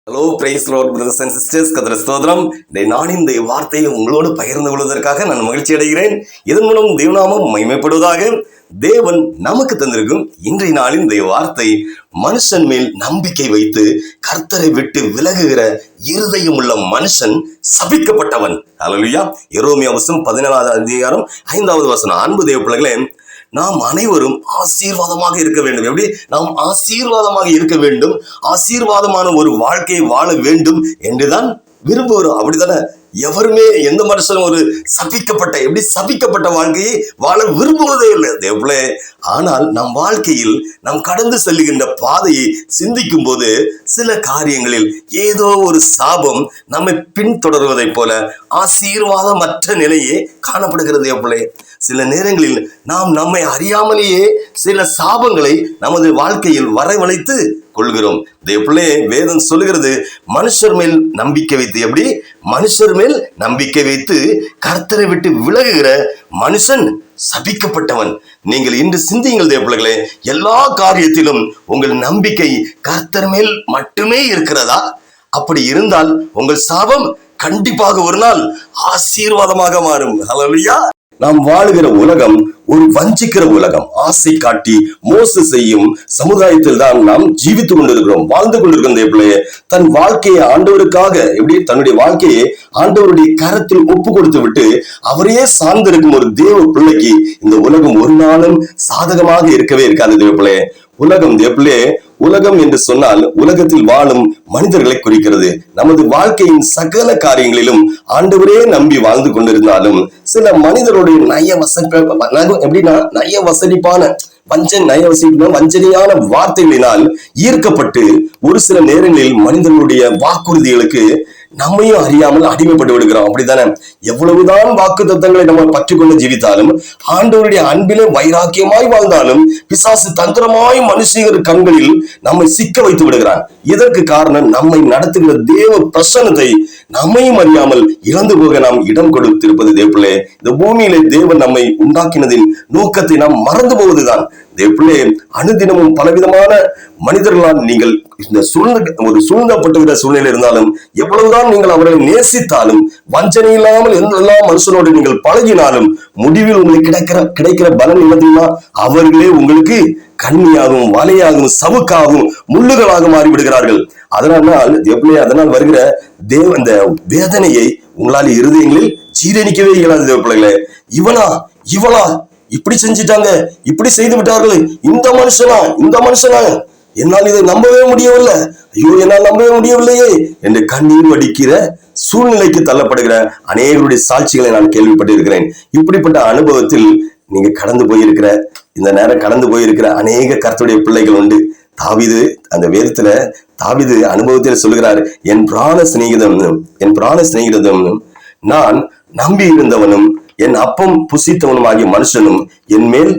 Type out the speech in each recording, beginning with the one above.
Hello price Lord brothers and sisters, கர்த்தர் ஸ்தோத்திரம். நான் இந்த வார்த்தையை உங்களோடு பகிர்ந்து கொள்வதற்காக நான் மகிழ்ச்சி அடைகிறேன். இதன் மூலம் தேவநாமம் மகிமைப்படுவதாக. தேவன் நமக்கு தந்திருக்கும் இன்றைய நாளின் இந்த வார்த்தை, மனுஷன் மேல் நம்பிக்கை வைத்து கர்த்தரை விட்டு விலகுகிற இருதயம் உள்ள மனுஷன் சபிக்கப்பட்டவன். அல்லேலூயா. எரேமியா 17:5. அன்பு தேவ பிள்ளைகளே, நாம் அனைவரும் ஆசீர்வாதமாக இருக்க வேண்டும். எப்படி நாம் ஆசீர்வாதமாக இருக்க வேண்டும், ஆசீர்வாதமான ஒரு வாழ்க்கையை வாழ வேண்டும் என்றுதான் விரும்புகிறோம். அப்படித்தானே? எவருமே எந்த மனுஷனும் ஒரு சபிக்கப்பட்ட வாழ்க்கையை வாழ விரும்புவதே இல்லை தேவளே. ஆனால் நம் வாழ்க்கையில் நாம் கடந்து செல்லுகின்ற பாதையை சிந்திக்கும் போது சில காரியங்களில் ஏதோ ஒரு சாபம் நம்மை பின்தொடர்வதைப் போல ஆசீர்வாதமற்ற நிலையே காணப்படுகிறது தேவளே. சில நேரங்களில் நாம் நம்மை அறியாமலேயே சில சாபங்களை நமது வாழ்க்கையில் வரவழைத்து கொள்கிறோம் தேவளே. வேதம் சொல்லுகிறது, மனுஷர் மேல் நம்பிக்கை வைத்து, எப்படி மனுஷர் மேல் நம்பிக்கை வைத்து கர்த்தரை விட்டு விலகுகிற மனுஷன் சபிக்கப்பட்டவன். நீங்கள் இன்று சிந்தியுங்கள் தேவர்களே, எல்லா காரியத்திலும் உங்கள் நம்பிக்கை கர்த்தர் மேல் மட்டுமே இருக்கிறதா? அப்படி இருந்தால் உங்கள் சாபம் கண்டிப்பாக ஒரு நாள் ஆசீர்வாதமாக மாறும். ஹல்லேலூயா. நாம் வாழுகிற உலகம் ஒரு வஞ்சிக்கிற உலகம். ஆசை காட்டி மோச செய்யும் சமுதாயத்தில் தான் நாம் ஜீவித்துக் கொண்டிருக்கிறோம், வாழ்ந்து கொண்டிருக்கிறோம் தேவர்களே. தன் வாழ்க்கையை ஆண்டவருக்காக, எப்படி தன்னுடைய வாழ்க்கையை ஆண்டவருடைய கரத்தில் ஒப்பு கொடுத்து விட்டு அவரையே சார்ந்திருக்கும் ஒரு தேவ பிள்ளைக்கு இந்த உலகம் ஒரு நாளும் சாதகமாக இருக்கவே இருக்காது தேவர்களே. உலகம் தேவர்களே, உலகம் என்று சொன்னால் உலகத்தில் வாழும் மனிதர்களை குறிக்கிறது. நமது வாழ்க்கையின் சகல காரியங்களிலும் ஆண்டவரே நம்பி வாழ்ந்து கொண்டிருந்தாலும் சில மனிதருடைய வஞ்சனையான வார்த்தைகளினால் ஈர்க்கப்பட்டு ஒரு சில நேரங்களில் மனிதர்களுடைய வாக்குறுதிகளுக்கு நம்மையும் அறியாமல் அடிமைப்பட்டு விடுகிறோம். அப்படித்தானே? எவ்வளவுதான் வாக்கு தத்தங்களை நம்ம பற்றி கொண்டு ஜீவித்தாலும், ஆண்டவருடைய அன்பிலே வைராக்கியமாய் வாழ்ந்தாலும், பிசாசு தந்திரமாய் மனுஷர் கண்களில் நம்மை சிக்க வைத்து விடுகிறான். இதற்கு காரணம், நம்மை நடத்துகிற தேவ பிரசன்னத்தை நம்மையும் அறியாமல் இழந்து போக நாம் இடம் கொடுத்திருப்பது தேவர்களே. இந்த பூமியிலே தேவன் நம்மை உண்டாக்கினதின் நோக்கத்தை நாம் மறந்து போவதுதான் தேவர்களே. அனுதினமும் பலவிதமான மனிதர்களால் நீங்கள் இந்த சூழ்ந்தப்பட்டுகிற சூழ்நிலை இருந்தாலும், எவ்வளவுதான் நீங்கள் அவர்களை நேசித்தாலும், வஞ்சனை இல்லாமல் எல்லா மனுஷனோடு நீங்கள் பழகினாலும், முடிவில் உங்களுக்கு கிடைக்கிற பலன் என்னதுன்னா, அவர்களே உங்களுக்கு கண்ணியாகவும் வலையாகவும் சவுக்காகவும் முள்ளுகளாக மாறிவிடுகிறார்கள். அதனால் வருகிற இந்த வேதனையை உங்களால் இருதயங்களில் ஜீரணிக்கவே இயலாது தேவ பிள்ளைகளே. இவளா இப்படி செஞ்சிட்டாங்க, இப்படி செய்து விட்டார்கள், இந்த மனுஷனா என்னால் இதை நம்பவே முடியவில்லை, ஐயோ என்னால் நம்பவே முடியவில்லையே என்று கண்ணீர் வடிக்கிற சூழ்நிலைக்கு தள்ளப்படுகிற அநேகருடைய சாட்சிகளை நான் கேள்விப்பட்டிருக்கிறேன். இப்படிப்பட்ட அனுபவத்தில் நீங்க கடந்து போயிருக்கிற அநேக கர்த்தருடைய பிள்ளைகள் உண்டு. தாவீது அந்த வேதத்துல தாவீது அனுபவத்தில் சொல்லுகிறார், என் பிராண சிநேகிதம் நான் நம்பி இருந்தவனும் என் அப்பம் புசித்தவனும் ஆகிய மனுஷனும் என் மேல்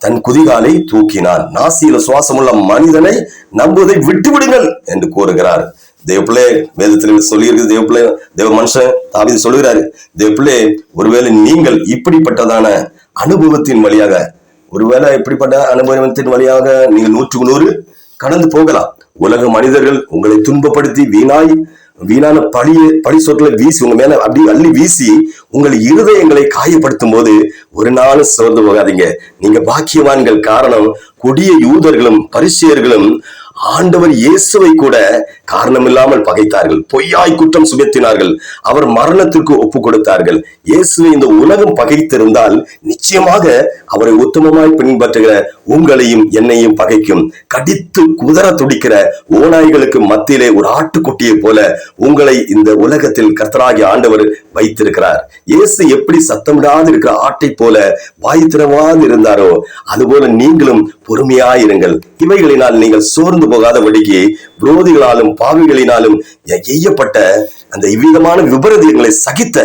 தன் குதிகாலை தூக்கினான். நாசியில சுவாசமுள்ள மனிதனை நம்புவதை விட்டுவிடுங்கள் என்று கூறுகிறார் தேவப்பிள்ளை. வேதத்தில் சொல்லியிருக்கு தேவ மனுஷன் தாவீது சொல்லுகிறாரு, தேவப்பிள்ளை, ஒருவேளை நீங்கள் இப்படிப்பட்டதான அனுபவத்தின் வழியாக நீங்கள் 100 கடந்து போகலாம். உலக மனிதர்கள் உங்களை துன்பப்படுத்தி வீணான பழி சொற்களை வீசி உங்க மேல அப்படி அள்ளி வீசி உங்கள் இருதயங்களை காயப்படுத்தும் போது ஒரு நாளும் சோர்ந்து போகாதீங்க. நீங்க பாக்கியவான்கள். காரணம், கொடிய யூதர்களும் பரிசேயர்களும் ஆண்டவர் இயேசுவை கூட காரணம் இல்லாமல் பகைத்தார்கள், பொய்யாய் குற்றம் சுமத்தினார்கள், அவர் மரணத்திற்கு ஒப்பு கொடுத்தார்கள். இயேசுவை இந்த உலகம் பகைத்திருந்தால் நிச்சயமாக அவரை உத்தமமாய் பின்பற்றுகிற உங்களையும் என்னையும் பகைக்கும். கடித்து குதற துடிக்கிற ஓநாய்களுக்கு மத்தியிலே ஒரு ஆட்டுக்குட்டியை போல உங்களை இந்த உலகத்தில் கர்த்தராகிய ஆண்டவர் வைத்திருக்கிறார். இயேசு எப்படி சத்தமிடாது இருக்கிற ஆட்டை போல வாய் திறவாது இருந்தாரோ அதுபோல நீங்களும் பொறுமையாயிருங்கள். இவைகளினால் நீங்கள் சோர்ந்து போகாதபடிக்கு விரோதிகளாலும் பாவிகளினாலும் எய்யப்பட்ட அந்த இவ்விதமான விபரீதங்களை சகித்த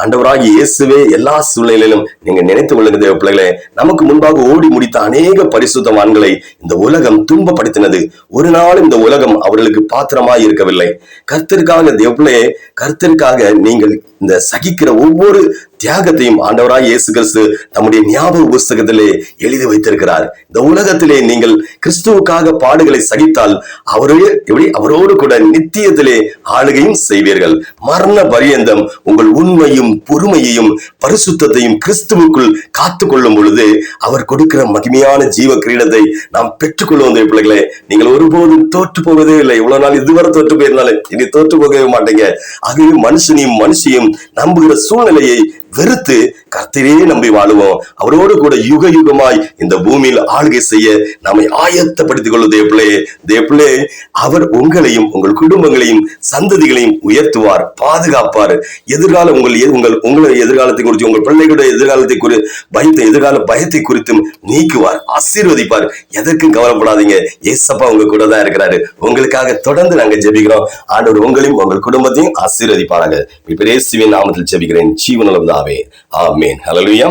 ஆண்டவராகிய இயேசுவே எல்லா சூழ்நிலையிலும் நீங்க நினைத்துக் கொள்ளுங்க தேவ பிள்ளைகளே. நமக்கு முன்பாக ஓடி முடித்த அநேக பரிசுத்தவான்களை இந்த உலகம் துன்பப்படுத்தினது. ஒரு நாள் இந்த உலகம் அவர்களுக்கு பாத்திரமாய் இருக்கவில்லை. கர்த்தருக்காக தேவ பிள்ளையே, கர்த்தருக்காக நீங்கள் இந்த சகிக்கிற ஒவ்வொரு தியாகத்தையும் ஆண்டவராய் இயேசு கிறிஸ்து தம்முடைய ஞாபக புஸ்தகத்திலே எழுதி வைத்திருக்கிறார். இந்த உலகத்திலே நீங்கள் கிறிஸ்துவுக்காக பாடுகளை சகித்தால் அவரோடு கூட நித்தியத்திலே ஆளுகையும் செய்வீர்கள். மரண பரியந்தம் உங்கள் உண்மையும் பொறுமையையும் பரிசுத்தத்தையும் கிறிஸ்துவுக்குள் காத்து கொள்ளும் பொழுது அவர் கொடுக்கிற மகிமையான ஜீவ கிரீடத்தை நாம் பெற்றுக்கொள்வோம். பிள்ளைகளே, நீங்கள் ஒருபோதும் தோற்று போவதே இல்லை. இவ்வளவு நாள் இதுவரை தோற்று போயிருந்தாலும் இனி தோற்று போகவே மாட்டீங்க. ஆகவே மனுஷனையும் நம்புகிற சூழ்நிலையை வெறுத்து கர்த்தரே நம்பி வாழுவோம். அவரோடு கூட யுக யுகமாய் இந்த பூமியில் ஆளுகை செய்ய நம்மை ஆயத்தப்படுத்திக் கொள்ளும் தேவப்பிள்ளையே. அவர் உங்களையும் உங்கள் குடும்பங்களையும் சந்ததிகளையும் உயர்த்துவார், பாதுகாப்பார். எதிர்காலம் உங்களை எதிர்காலத்தை குறித்து, உங்கள் பிள்ளைகளுடைய எதிர்காலத்தை எதிர்கால பயத்தை குறித்தும் நீக்குவார், ஆசீர்வதிப்பார். எதற்கும் கவலைப்படாதீங்க. ஏசப்பா உங்க கூட தான் இருக்கிறாரு. உங்களுக்காக தொடர்ந்து நாங்க ஜெபிக்கிறோம். ஆண்டவர் உங்களையும் உங்கள் குடும்பத்தையும் ஆசீர்வதிப்பாராக. இயேசுவின் நாமத்தில் ஜெபிக்கிறேன், ஜீவனுள்ள பிதாவே. ஆமென். ஹல்லேலூயா.